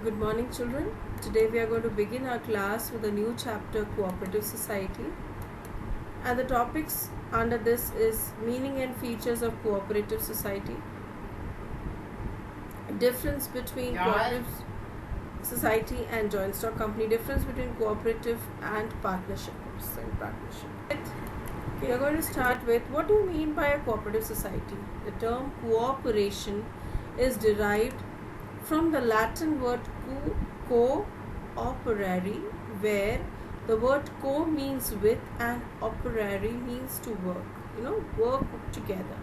Good morning, children. Today we are going to begin our class with a new chapter, Cooperative Society. And the topics under this is meaning and features of cooperative society, difference between cooperative society and joint stock company, difference between cooperative and partnership. We are going to start with, what do you mean by a cooperative society? The term cooperation is derived from the Latin word co-operare, where the word co means with and operare means to work, work together.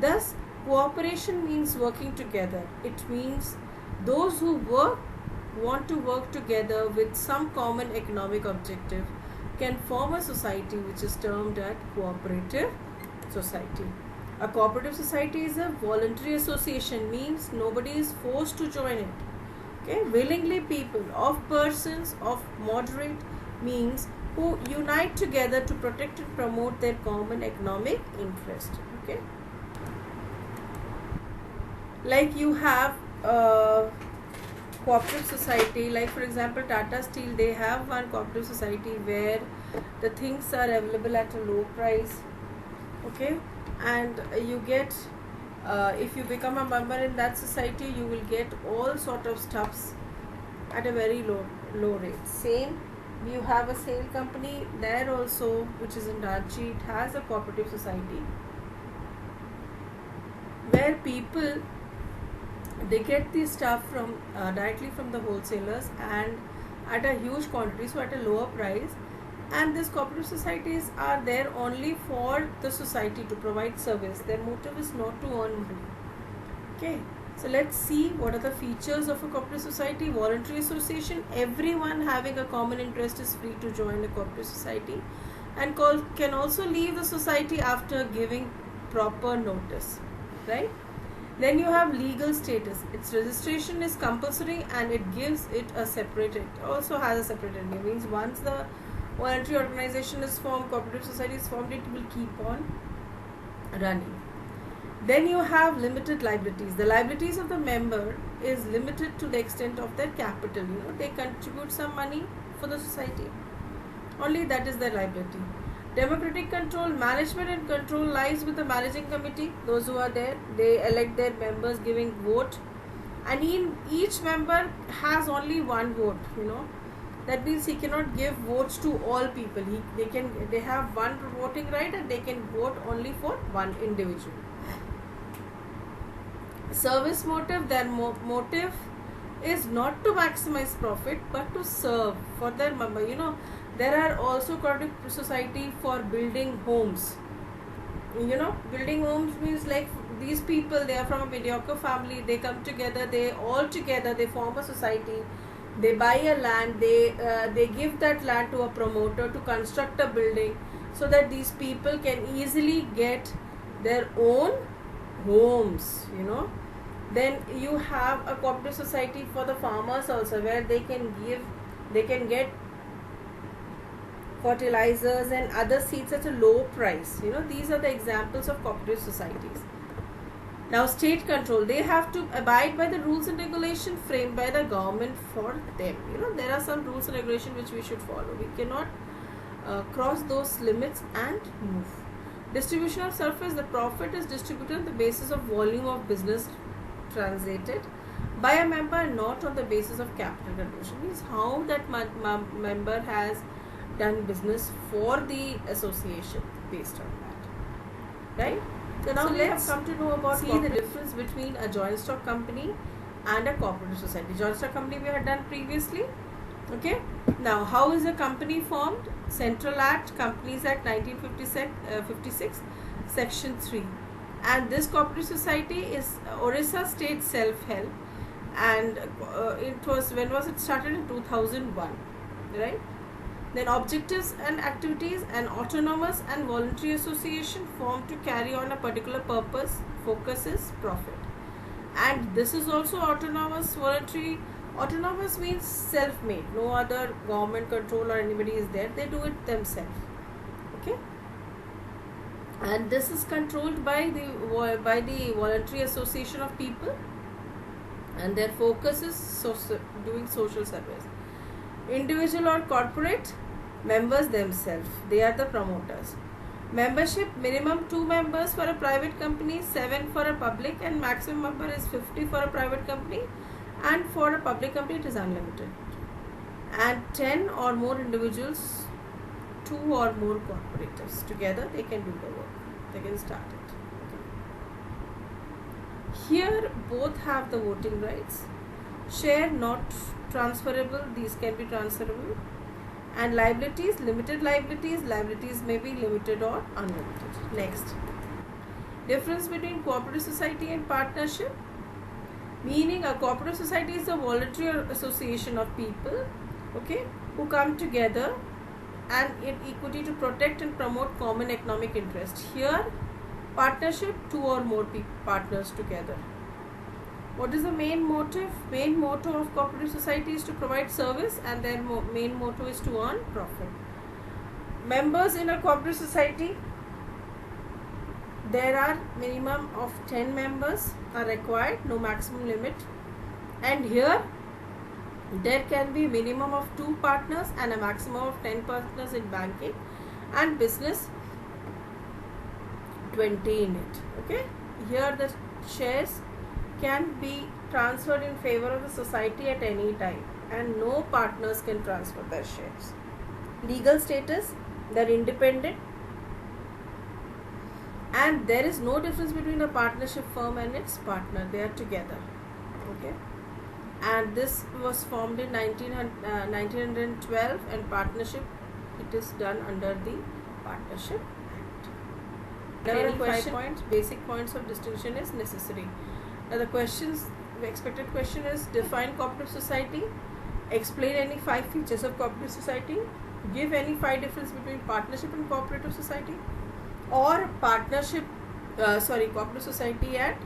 Thus, cooperation means working together. It means those who want to work together with some common economic objective can form a society which is termed as cooperative society. A cooperative society is a voluntary association, means nobody is forced to join it. Okay, willingly people of persons of moderate means who unite together to protect and promote their common economic interest. Okay, like you have cooperative society, like for example Tata Steel, they have one cooperative society where the things are available at a low price. Okay, and you get if you become a member in that society, you will get all sort of stuffs at a very low rate. Same, you have a sale company there also, which is in Ranchi. It has a cooperative society where people, they get the stuff from directly from the wholesalers and at a huge quantity, so at a lower price. And these cooperative societies are there only for the society to provide service. Their motive is not to earn money. Okay, so let's see what are the features of a cooperative society. Voluntary association. Everyone having a common interest is free to join a cooperative society and can also leave the society after giving proper notice, right? Then you have legal status. Its registration is compulsory and it gives it a separate, it also has a separate entity. Means once the voluntary organization is formed, cooperative society is formed, it will keep on running. Then you have limited liabilities. The liabilities of the member is limited to the extent of their capital. They contribute some money for the society. Only that is their liability. Democratic control, management and control lies with the managing committee. Those who are there, they elect their members giving vote. And each member has only one vote, That means he cannot give votes to all people. They have one voting right and they can vote only for one individual. Service motive, their motive is not to maximize profit but to serve for their member. There are also cooperative society for building homes. Building homes means like these people, they are from a mediocre family, they come together, they form a society. They buy a land, they give that land to a promoter to construct a building so that these people can easily get their own homes, Then you have a cooperative society for the farmers also, where they can get fertilizers and other seeds at a low price. These are the examples of cooperative societies. Now, state control, they have to abide by the rules and regulation framed by the government for them. There are some rules and regulation which we should follow. We cannot cross those limits and move. Distribution of surplus, the profit is distributed on the basis of volume of business transacted by a member, not on the basis of capital contribution. Means how that member has done business for the association based on that, right? So now we have come to know about the difference between a joint stock company and a cooperative society. Joint stock company we had done previously. Okay. Now, how is a company formed? Central Act, Companies Act 1956, Section 3. And this cooperative society is Orissa State Self-Help, and when was it started? In 2001, right? Then objectives and activities: an autonomous and voluntary association formed to carry on a particular purpose. Focus is profit. And this is also autonomous, voluntary. Autonomous means self-made. No other government control or anybody is there. They do it themselves. Okay. And this is controlled by the voluntary association of people and their focus is doing social service. Individual or corporate, members themselves, they are the promoters. Membership, minimum 2 members for a private company, 7 for a public, and maximum number is 50 for a private company, and for a public company it is unlimited. And 10 or more individuals, 2 or more corporators, together they can do the work, they can start it. Here both have the voting rights. Share not transferable, these can be transferable. And liabilities, limited liabilities, liabilities may be limited or unlimited. Next, difference between cooperative society and partnership. Meaning a cooperative society is a voluntary association of people, okay, who come together and in equity to protect and promote common economic interest. Here, partnership, 2 or more partners together. What is the main motive? Main motto of cooperative society is to provide service, and their main motto is to earn profit. Members in a cooperative society, there are minimum of 10 members are required, no maximum limit. And here there can be minimum of 2 partners and a maximum of 10 partners in banking, and business 20 in it. Okay, here the shares can be transferred in favor of the society at any time, and no partners can transfer their shares. Legal status, they are independent, and there is no difference between a partnership firm and its partner, they are together. Okay, and this was formed in 1912, and partnership, it is done under the Partnership Act. There are 5 points, basic points of distinction is necessary. Now the expected question is, define cooperative society, explain any 5 features of cooperative society, give any 5 difference between partnership and cooperative society, or cooperative society and